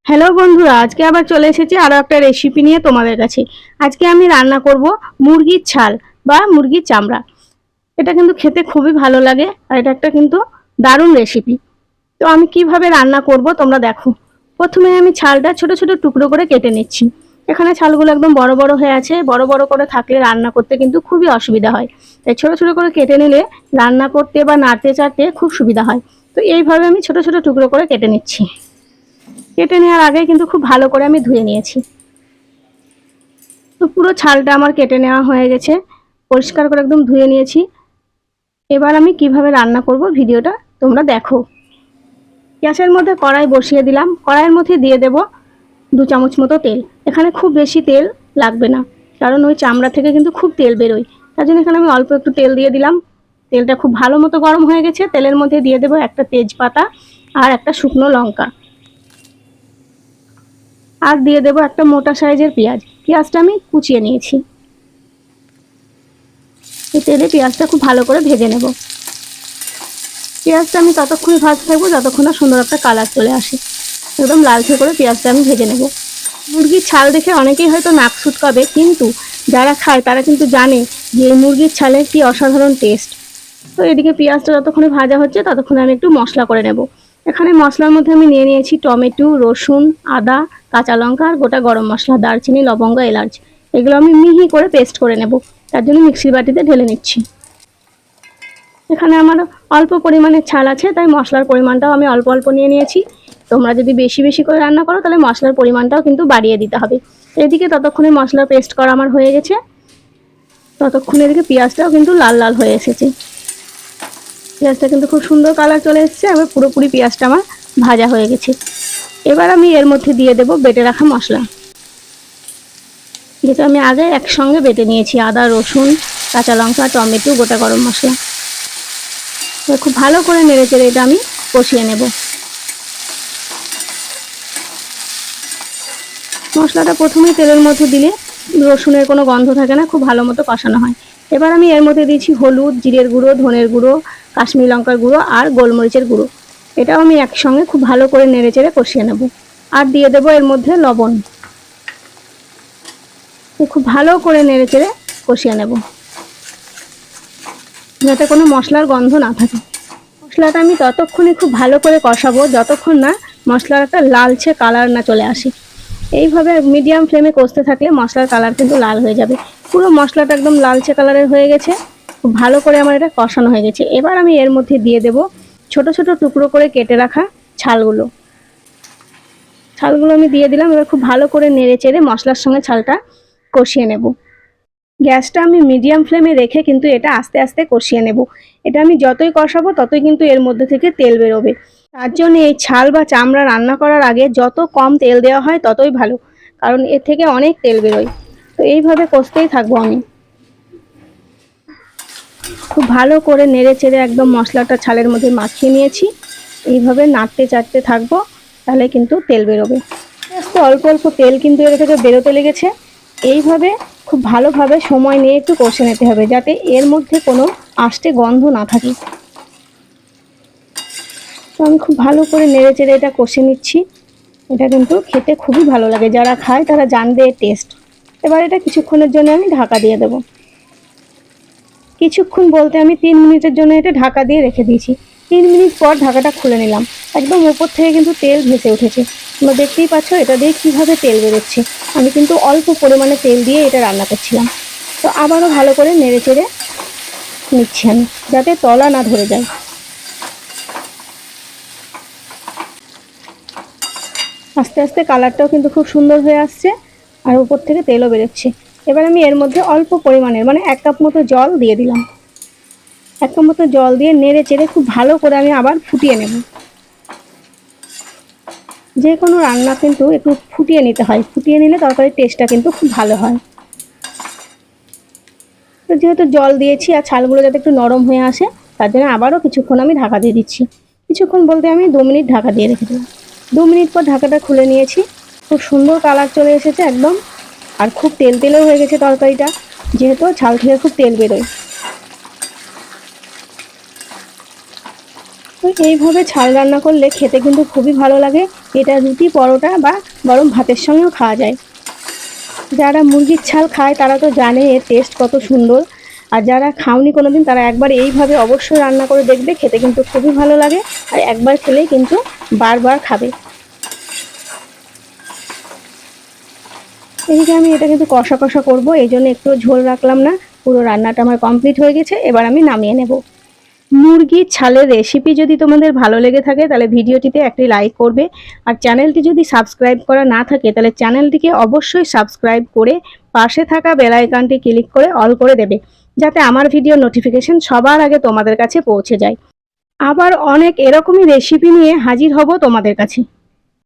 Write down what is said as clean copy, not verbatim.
Hello বন্ধুরা, আজকে আবার চলে এসেছি আরো একটা রেসিপি নিয়ে তোমাদের কাছে। আজকে আমি রান্না করব মুরগির ছাল বা মুরগির চামড়া। এটা কিন্তু খেতে খুবই ভালো লাগে আর এটা একটা কিন্তু দারুণ রেসিপি। তো আমি কিভাবে রান্না করব তোমরা দেখো। প্রথমে আমি ছালটা ছোট ছোট টুকরো করে কেটে নিচ্ছি। এখানে ছালগুলো একদম বড় বড় হয়ে আছে, বড় বড় করে থাকলে রান্না করতে কিন্তু খুবই অসুবিধা হয়। তাই ছোট ছোট করে কেটে নিলে রান্না করতে বা নাড়তে চাড়তে খুব সুবিধা হয়। তো এইভাবে আমি ছোট ছোট টুকরো করে কেটে নিচ্ছি। কেটে নেওয়ার আগে কিন্তু খুব ভালো করে আমি ধুয়ে নিয়েছি। তো পুরো ছালটা আমার কেটে নেওয়া হয়ে গেছে, পরিষ্কার করে একদম ধুয়ে নিয়েছি। এবার আমি কিভাবে রান্না করব ভিডিওটা তোমরা দেখো। গ্যাসের মধ্যে কড়াই বসিয়ে দিলাম, কড়াইয়ের মধ্যে দিয়ে দেব 2 চামচ মতো তেল। এখানে খুব বেশি তেল লাগবে না, কারণ ওই চামড়া থেকে কিন্তু খুব তেল বেরোয়। তার জন্য এখানে আমি অল্প একটু তেল দিয়ে দিলাম। তেলটা খুব ভালো মতো গরম হয়ে গেছে। তেলের মধ্যে দিয়ে দেব একটা তেজপাতা আর একটা শুকনো লঙ্কা, আর দিয়ে দেবো একটা মোটা সাইজের পেঁয়াজ। পেঁয়াজটা আমি কুচিয়ে নিয়েছি। এই তেলে পেঁয়াজটা খুব ভালো করে ভেজে নেব। পেঁয়াজটা আমি ততক্ষণ ভাজতে থাকবো যতক্ষণ না সুন্দর একটা কালার চলে আসে। একদম লালচে করে পেঁয়াজটা আমি ভেজে নেব। মুরগির ছাল দেখে অনেকেই হয়তো নাক সুটকাবে, কিন্তু যারা খায় তারা কিন্তু জানে যে এই মুরগির ছালের কি অসাধারণ টেস্ট। তো এদিকে পেঁয়াজটা যতক্ষণে ভাজা হচ্ছে ততক্ষণে আমি একটু মশলা করে নেব। এখানে মশলার মধ্যে আমি নিয়ে নিয়েছি টমেটো, রসুন, আদা, কাঁচা লঙ্কা আর গোটা গরম মশলা, দারচিনি, লবঙ্গ, এলাচ। এগুলো আমি মিহি করে পেস্ট করে নেব। তার জন্য মিক্সির বাটিতে ঢেলে নিচ্ছি। এখানে আমার অল্প পরিমাণে ছাল আছে, তাই মশলার পরিমাণটাও আমি অল্প অল্প নিয়ে নিয়েছি। তোমরা যদি বেশি বেশি করে রান্না করো তাহলে মশলার পরিমাণটাও কিন্তু বাড়িয়ে দিতে হবে। এদিকে ততক্ষণে মশলা পেস্ট করা আমার হয়ে গেছে। ততক্ষণে এদিকে পেঁয়াজটাও কিন্তু লাল লাল হয়ে এসেছে। পেঁয়াজটা কিন্তু খুব সুন্দর কালার চলে এসেছে। এবার পুরোপুরি পেঁয়াজটা আমার ভাজা হয়ে গেছে। এবার আমি এর মধ্যে দিয়ে দেব বেটে রাখা মশলা, যেটা আমি আগে একসঙ্গে বেটে নিয়েছি। আদা, রসুন, কাঁচা লঙ্কা, টমেটো, গোটা গরম মশলা। খুব ভালো করে নেড়ে চেড়ে এটা আমি কষিয়ে নেব। মশলাটা প্রথমেই তেলের মধ্যে দিলে রসুনের কোনো গন্ধ থাকে না, খুব ভালো মতো কষানো হয়। এবার আমি এর মধ্যে দিয়েছি হলুদ, জিরের গুঁড়ো, ধনের গুঁড়ো, কাশ্মীরি লঙ্কার গুঁড়ো আর গোলমরিচের গুঁড়ো। এটাও আমি একসঙ্গে খুব ভালো করে নেড়ে চেড়ে কষিয়ে নেব। আর দিয়ে দেবো এর মধ্যে লবণ। খুব ভালো করে নেড়ে চেড়ে কষিয়ে নেব, যাতে কোনো মশলার গন্ধ না থাকে। মশলাটা আমি ততক্ষণে খুব ভালো করে কষাবো যতক্ষণ না মশলার একটা লালচে কালার না চলে আসে। এইভাবে মিডিয়াম ফ্লেমে কষতে থাকলে মশলার কালার কিন্তু লাল হয়ে যাবে। পুরো মশলাটা একদম লালচে কালারের হয়ে গেছে। খুব ভালো করে আমার এটা কষানো হয়ে গেছে। এবার আমি এর মধ্যে দিয়ে দেব ছোট ছোট টুকরো করে কেটে রাখা ছালগুলো। ছালগুলো আমি দিয়ে দিলাম। এবার খুব ভালো করে নেড়ে চেড়ে মশলার সঙ্গে ছালটা কষিয়ে নেব। গ্যাসটা আমি মিডিয়াম ফ্লেমে রেখে কিন্তু এটা আস্তে আস্তে কষিয়ে নেব। এটা আমি যতই কষাবো ততই কিন্তু এর মধ্যে থেকে তেল বেরোবে। তার জন্য এই ছাল বা চামড়া রান্না করার আগে যত কম তেল দেওয়া হয় ততই ভালো, কারণ এর থেকে অনেক তেল বেরোয়। তো এইভাবে কষতেই থাকবো আমি। খুব ভালো করে নেড়ে চেড়ে একদম মশলাটা ছালের মধ্যে মাখিয়ে নিয়েছি। এইভাবে নাড়তে চাড়তে থাকবো, তাহলে কিন্তু তেল বেরোবে। আস্তে অল্প অল্প তেল কিন্তু এর থেকে বেরোতে লেগেছে। এইভাবে খুব ভালোভাবে সময় নিয়ে একটু কষে নিতে হবে, যাতে এর মধ্যে কোনো আষ্টে গন্ধ না থাকে। তো আমি খুব ভালো করে নেড়ে চেড়ে এটা কষে নিচ্ছি। এটা কিন্তু খেতে খুবই ভালো লাগে, যারা খায় তারা জানবে এর টেস্ট। এবার এটা কিছুক্ষণের জন্য আমি ঢাকা দিয়ে দেবো। কিছুক্ষণ বলতে আমি 3 মিনিটের জন্য এটা ঢাকা দিয়ে রেখে দিয়েছি। 3 মিনিট পর ঢাকাটা খুলে নিলাম। একদম উপর থেকে কিন্তু তেল ভেসে উঠেছে। তোমরা দেখতেই পাচ্ছ এটা দিয়ে কীভাবে তেল বেরোচ্ছে। আমি কিন্তু অল্প পরিমাণে তেল দিয়ে এটা রান্না করছিলাম। তো আবারও ভালো করে নেড়ে চেড়ে নিচ্ছি আমি, যাতে তলা না ধরে যায়। আস্তে আস্তে কালারটাও কিন্তু খুব সুন্দর হয়ে আসছে, আর উপর থেকে তেলও বেরোচ্ছে। এবার আমি এর মধ্যে অল্প পরিমাণের মানে 1 কাপ মতো জল দিয়ে দিলাম। 1 কাপ মতো জল দিয়ে নেড়ে চেড়ে খুব ভালো করে আমি আবার ফুটিয়ে নেব। যে কোনো রান্না কিন্তু একটু ফুটিয়ে নিতে হয়, ফুটিয়ে নিলে তরকারির টেস্টটা কিন্তু খুব ভালো হয়। তো যেহেতু জল দিয়েছি আর ছালগুলো যাতে একটু নরম হয়ে আসে, তার জন্য আবারও কিছুক্ষণ আমি ঢাকা দিয়ে দিচ্ছি। কিছুক্ষণ বলতে আমি 2 মিনিট ঢাকা দিয়ে রেখে দিলাম। 2 মিনিট পর ঢাকাটা খুলে নিয়েছি। খুব সুন্দর কালার চলে এসেছে একদম, আর খুব তেল তেলেও হয়ে গেছে তরকারিটা, যেহেতু ছাল থেকে খুব তেল বেরোয়। তো এইভাবে ছাল রান্না করলে খেতে কিন্তু খুবই ভালো লাগে, এটা রুটি, পরোটা বা গরম ভাতের সঙ্গেও খাওয়া যায়। যারা মুরগির ছাল খায় তারা তো জানে এর টেস্ট কত সুন্দর, আর যারা খাওনি কোনোদিন তারা একবার এইভাবে অবশ্যই রান্না করে দেখবে, খেতে কিন্তু খুবই ভালো লাগে, আর একবার খেলেই কিন্তু বারবার খাবে। এদিকে আমি এটা কিন্তু কষা কষা করবো, এই জন্য একটু ঝোল রাখলাম না। পুরো রান্নাটা আমার কমপ্লিট হয়ে গেছে, এবার আমি নামিয়ে নেব। মুরগির ছালের রেসিপি যদি তোমাদের ভালো লেগে থাকে তাহলে ভিডিওটিতে একটি লাইক করবে, আর চ্যানেলটি যদি সাবস্ক্রাইব করা না থাকে তাহলে চ্যানেলটিকে অবশ্যই সাবস্ক্রাইব করে পাশে থাকা বেল আইকনটি ক্লিক করে অল করে দেবে, যাতে আমার ভিডিও নোটিফিকেশন সবার আগে তোমাদের কাছে পৌঁছে যায়। আবার অনেক এরকমই রেসিপি নিয়ে হাজির হব তোমাদের কাছে।